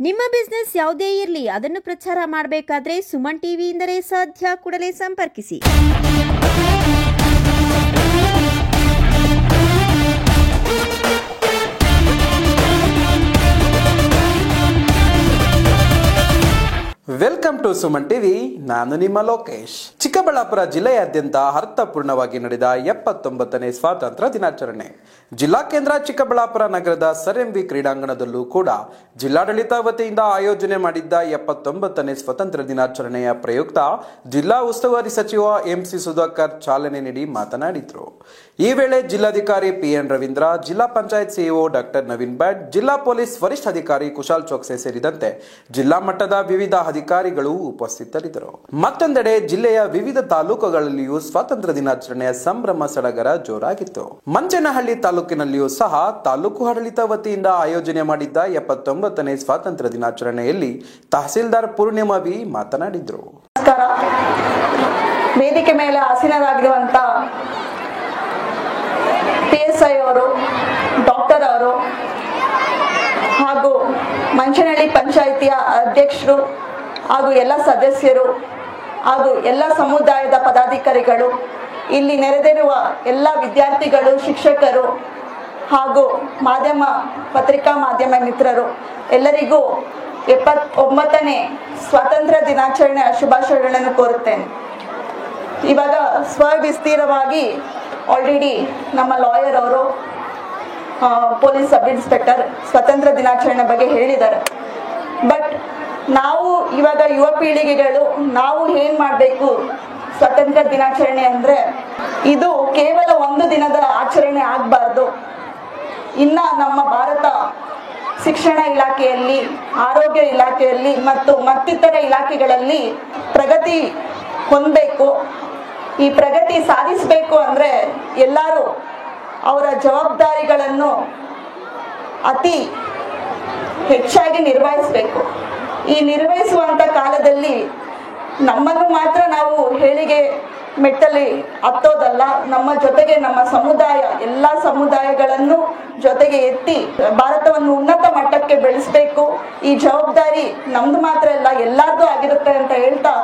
ನಿಮ್ಮ ಬಿಸ್ನೆಸ್ ಯಾವುದೇ ಇರಲಿ ಅದನ್ನು ಪ್ರಚಾರ ಮಾಡಬೇಕಾದ್ರೆ ಸುಮನ್ ಟಿವಿಯಿಂದಲೇ ಸಾಧ್ಯ. ಕೂಡಲೇ ಸಂಪರ್ಕಿಸಿ. Welcome to Suman TV. ನಾನು ನಿಮ್ಮ ಲೋಕೇಶ್. ಚಿಕ್ಕಬಳ್ಳಾಪುರ ಜಿಲ್ಲೆಯಾದ್ಯಂತ ಅರ್ಥಪೂರ್ಣವಾಗಿ ನಡೆದ 79ನೇ ಸ್ವಾತಂತ್ರ್ಯ ದಿನಾಚರಣೆ. ಜಿಲ್ಲಾ ಕೇಂದ್ರ ಚಿಕ್ಕಬಳ್ಳಾಪುರ ನಗರದ ಸರ್ ಎಂ ವಿ ಕ್ರೀಡಾಂಗಣದಲ್ಲೂ ಕೂಡ ಜಿಲ್ಲಾಡಳಿತ ವತಿಯಿಂದ ಆಯೋಜನೆ ಮಾಡಿದ್ದ 79ನೇ ಸ್ವಾತಂತ್ರ್ಯ ದಿನಾಚರಣೆಯ ಪ್ರಯುಕ್ತ ಜಿಲ್ಲಾ ಉಸ್ತುವಾರಿ ಸಚಿವ ಎಂಸಿ ಸುಧಾಕರ್ ಚಾಲನೆ ನೀಡಿ ಮಾತನಾಡಿದರು. ಈ ವೇಳೆ ಜಿಲ್ಲಾಧಿಕಾರಿ ಪಿಎನ್ ರವೀಂದ್ರ, ಜಿಲ್ಲಾ ಪಂಚಾಯತ್ ಸಿಇಒ ಡಾಕ್ಟರ್ ನವೀನ್ ಭಟ್, ಜಿಲ್ಲಾ ಪೊಲೀಸ್ ವರಿಷ್ಠಾಧಿಕಾರಿ ಕುಶಾಲ್ ಚೋಕ್ಸೆ ಸೇರಿದಂತೆ ಜಿಲ್ಲಾ ಮಟ್ಟದ ವಿವಿಧ ಅಧಿಕಾರಿಗಳು ಉಪಸ್ಥಿತರಿದ್ದರು. ಮತ್ತೊಂದೆಡೆ ಜಿಲ್ಲೆಯ ವಿವಿಧ ತಾಲೂಕುಗಳಲ್ಲಿಯೂ ಸ್ವಾತಂತ್ರ್ಯ ದಿನಾಚರಣೆಯ ಸಂಭ್ರಮ ಸಡಗರ ಜೋರಾಗಿತ್ತು. ಮಂಚನಹಳ್ಳಿ ತಾಲೂಕಿನಲ್ಲಿಯೂ ಸಹ ತಾಲೂಕು ಆಡಳಿತ ವತಿಯಿಂದ ಆಯೋಜನೆ ಮಾಡಿದ್ದ 79ನೇ ಸ್ವಾತಂತ್ರ್ಯ ದಿನಾಚರಣೆಯಲ್ಲಿ ತಹಸೀಲ್ದಾರ್ ಪೂರ್ಣಿಮಾ ವಿ ಮಾತನಾಡಿದರು. ವೇದಿಕೆ ಮೇಲೆ ಆಸೀನರಾಗಿರುವಂತ PSI ಅವರು, ಡಾಕ್ಟರ್ ಅವರು ಹಾಗೂ ಮಂಚನಹಳ್ಳಿ ಪಂಚಾಯಿತಿಯ ಅಧ್ಯಕ್ಷರು ಹಾಗೂ ಎಲ್ಲ ಸದಸ್ಯರು ಹಾಗೂ ಎಲ್ಲ ಸಮುದಾಯದ ಪದಾಧಿಕಾರಿಗಳು, ಇಲ್ಲಿ ನೆರೆದಿರುವ ಎಲ್ಲ ವಿದ್ಯಾರ್ಥಿಗಳು, ಶಿಕ್ಷಕರು ಹಾಗೂ ಪತ್ರಿಕಾ ಮಾಧ್ಯಮ ಮಿತ್ರರು ಎಲ್ಲರಿಗೂ 79ನೇ ಸ್ವಾತಂತ್ರ್ಯ ದಿನಾಚರಣೆಯ ಶುಭಾಶಯಗಳನ್ನು ಕೋರುತ್ತೇನೆ. ಇವಾಗ ಸ್ವವಿಸ್ತೀರವಾಗಿ ಆಲ್ರೆಡಿ ನಮ್ಮ ಲಾಯರ್ ಅವರು, ಪೊಲೀಸ್ ಸಬ್ ಇನ್ಸ್ಪೆಕ್ಟರ್ ಸ್ವಾತಂತ್ರ್ಯ ದಿನಾಚರಣೆ ಬಗ್ಗೆ ಹೇಳಿದ್ದಾರೆ. ಬಟ್ ನಾವು ಇವಾಗ ಯುವ ಪೀಳಿಗೆಗಳು ನಾವು ಏನ್ ಮಾಡಬೇಕು, ಸ್ವಾತಂತ್ರ್ಯ ದಿನಾಚರಣೆ ಅಂದ್ರೆ ಇದು ಕೇವಲ ಒಂದು ದಿನದ ಆಚರಣೆ ಆಗಬಾರ್ದು. ಇನ್ನ ನಮ್ಮ ಭಾರತ ಶಿಕ್ಷಣ ಇಲಾಖೆಯಲ್ಲಿ, ಆರೋಗ್ಯ ಇಲಾಖೆಯಲ್ಲಿ ಮತ್ತು ಮತ್ತಿತರ ಇಲಾಖೆಗಳಲ್ಲಿ ಪ್ರಗತಿ ಹೊಂದಬೇಕು. ಈ ಪ್ರಗತಿ ಸಾಧಿಸಬೇಕು ಅಂದ್ರೆ ಎಲ್ಲರೂ ಅವರ ಜವಾಬ್ದಾರಿಗಳನ್ನು ಅತಿ ಹೆಚ್ಚಾಗಿ ನಿರ್ವಹಿಸಬೇಕು. ಈ ನಿರ್ವಹಿಸುವಂತ ಕಾಲದಲ್ಲಿ ನಮ್ಮನ್ನು ಮಾತ್ರ ನಾವು ಹೇಳಿಗೆ ಮೆಟ್ಟಲಿ ಹತ್ತೋದಲ್ಲ, ನಮ್ಮ ಜೊತೆಗೆ ನಮ್ಮ ಸಮುದಾಯ, ಎಲ್ಲ ಸಮುದಾಯಗಳನ್ನು ಜೊತೆಗೆ ಎತ್ತಿ ಭಾರತವನ್ನು ಉನ್ನತ ಮಟ್ಟಕ್ಕೆ ಬೆಳೆಸಬೇಕು. ಈ ಜವಾಬ್ದಾರಿ ನಮ್ದು ಮಾತ್ರ ಅಲ್ಲ, ಎಲ್ಲಾರ್ದು ಆಗಿರುತ್ತೆ ಅಂತ ಹೇಳ್ತಾ